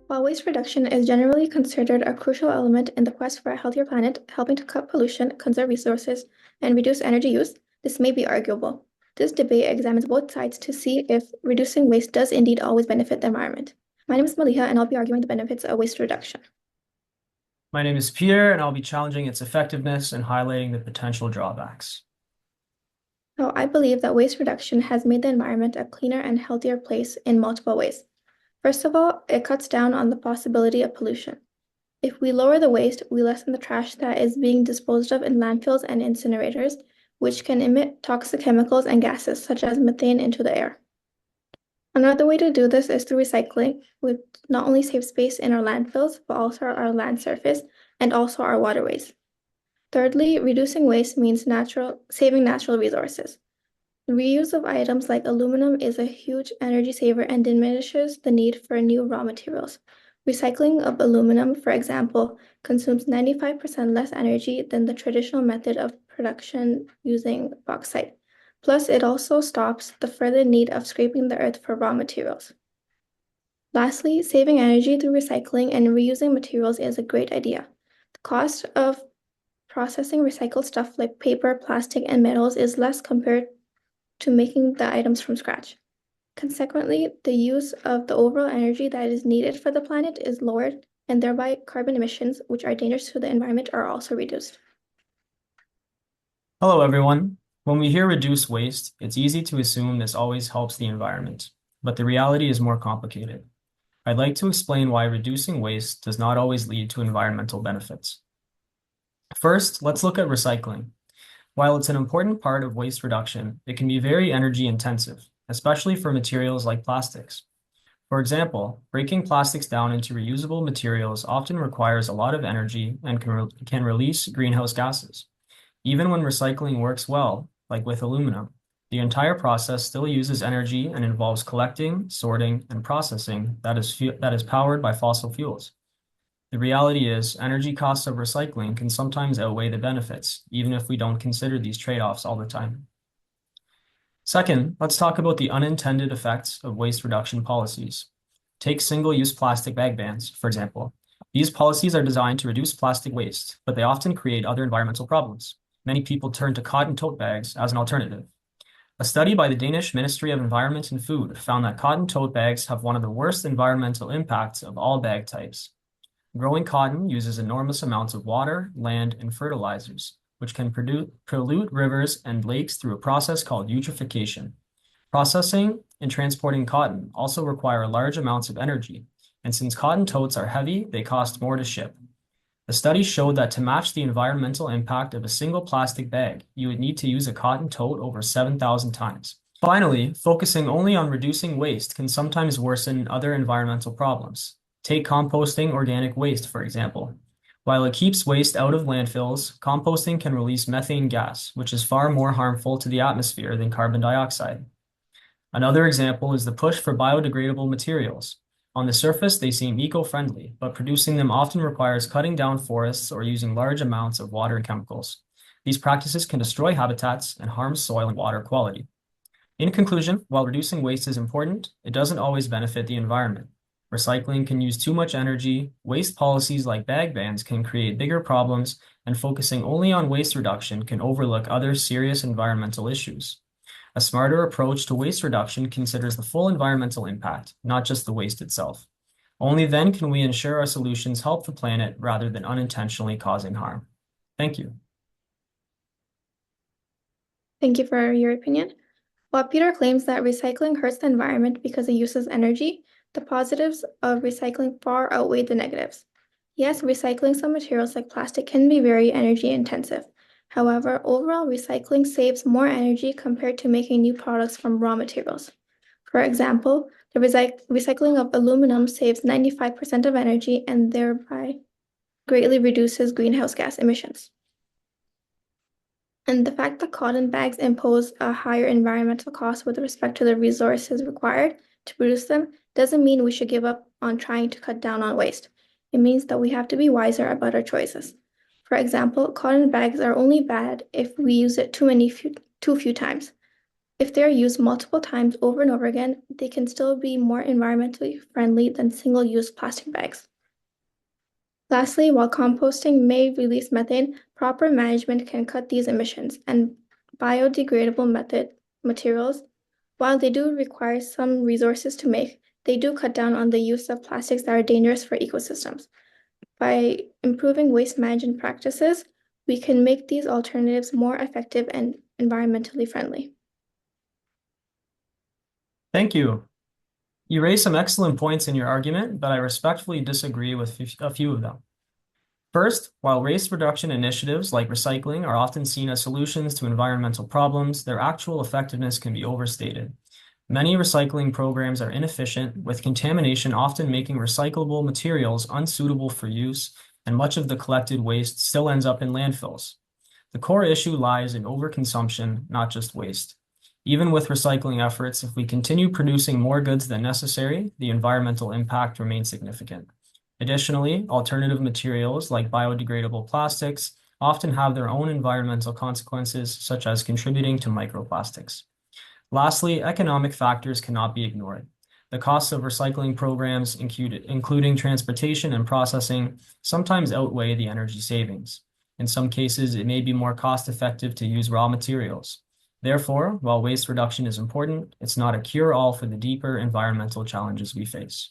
While waste reduction is generally considered a crucial element in the quest for a healthier planet, helping to cut pollution, conserve resources, and reduce energy use, this may be arguable. This debate examines both sides to see if reducing waste does indeed always benefit the environment. My name is Maliha, and I'll be arguing the benefits of waste reduction. My name is Peter, and I'll be challenging its effectiveness and highlighting the potential drawbacks. So I believe that waste reduction has made the environment a cleaner and healthier place in multiple ways. First of all, it cuts down on the possibility of pollution. If we lower the waste, we lessen the trash that is being disposed of in landfills and incinerators, which can emit toxic chemicals and gases such as methane into the air. Another way to do this is through recycling, which not only saves space in our landfills, but also our land surface and also our waterways. Thirdly, reducing waste means saving natural resources. The reuse of items like aluminum is a huge energy saver and diminishes the need for new raw materials. Recycling of aluminum, for example, consumes 95% less energy than the traditional method of production using bauxite. Plus, it also stops the further need of scraping the earth for raw materials. Lastly, saving energy through recycling and reusing materials is a great idea. The cost of processing recycled stuff like paper, plastic, and metals is less compared to making the items from scratch. Consequently, the use of the overall energy that is needed for the planet is lowered, and thereby carbon emissions, which are dangerous to the environment, are also reduced. Hello, everyone. When we hear reduce waste, it's easy to assume this always helps the environment, but the reality is more complicated. I'd like to explain why reducing waste does not always lead to environmental benefits. First, let's look at recycling. While it's an important part of waste reduction, it can be very energy intensive, especially for materials like plastics. For example, breaking plastics down into reusable materials often requires a lot of energy and can release greenhouse gases. Even when recycling works well, like with aluminum, the entire process still uses energy and involves collecting, sorting, and processing that is powered by fossil fuels. The reality is, energy costs of recycling can sometimes outweigh the benefits, even if we don't consider these trade-offs all the time. Second, let's talk about the unintended effects of waste reduction policies. Take single-use plastic bag bans, for example. These policies are designed to reduce plastic waste, but they often create other environmental problems. Many people turn to cotton tote bags as an alternative. A study by the Danish Ministry of Environment and Food found that cotton tote bags have one of the worst environmental impacts of all bag types. Growing cotton uses enormous amounts of water, land, and fertilizers, which can pollute rivers and lakes through a process called eutrophication. Processing and transporting cotton also require large amounts of energy, and since cotton totes are heavy, they cost more to ship. The study showed that to match the environmental impact of a single plastic bag, you would need to use a cotton tote over 7,000 times. Finally, focusing only on reducing waste can sometimes worsen other environmental problems. Take composting organic waste, for example. While it keeps waste out of landfills, composting can release methane gas, which is far more harmful to the atmosphere than carbon dioxide. Another example is the push for biodegradable materials. On the surface, they seem eco-friendly, but producing them often requires cutting down forests or using large amounts of water and chemicals. These practices can destroy habitats and harm soil and water quality. In conclusion, while reducing waste is important, it doesn't always benefit the environment. Recycling can use too much energy, waste policies like bag bans can create bigger problems, and focusing only on waste reduction can overlook other serious environmental issues. A smarter approach to waste reduction considers the full environmental impact, not just the waste itself. Only then can we ensure our solutions help the planet rather than unintentionally causing harm. Thank you. Thank you for your opinion. While Peter claims that recycling hurts the environment because it uses energy, the positives of recycling far outweigh the negatives. Yes, recycling some materials like plastic can be very energy intensive. However, overall recycling saves more energy compared to making new products from raw materials. For example, the recycling of aluminum saves 95% of energy and thereby greatly reduces greenhouse gas emissions. And the fact that cotton bags impose a higher environmental cost with respect to the resources required to produce them doesn't mean we should give up on trying to cut down on waste. It means that we have to be wiser about our choices. For example, cotton bags are only bad if we use it too too few times. If they are used multiple times over and over again, they can still be more environmentally friendly than single-use plastic bags. Lastly, while composting may release methane, proper management can cut these emissions, and biodegradable materials, while they do require some resources to make, they do cut down on the use of plastics that are dangerous for ecosystems. By improving waste management practices, we can make these alternatives more effective and environmentally friendly. Thank you. You raised some excellent points in your argument, but I respectfully disagree with a few of them. First, while waste reduction initiatives like recycling are often seen as solutions to environmental problems, their actual effectiveness can be overstated. Many recycling programs are inefficient, with contamination often making recyclable materials unsuitable for use, and much of the collected waste still ends up in landfills. The core issue lies in overconsumption, not just waste. Even with recycling efforts, if we continue producing more goods than necessary, the environmental impact remains significant. Additionally, alternative materials like biodegradable plastics often have their own environmental consequences, such as contributing to microplastics. Lastly, economic factors cannot be ignored. The costs of recycling programs, including transportation and processing, sometimes outweigh the energy savings. In some cases, it may be more cost-effective to use raw materials. Therefore, while waste reduction is important, it's not a cure-all for the deeper environmental challenges we face.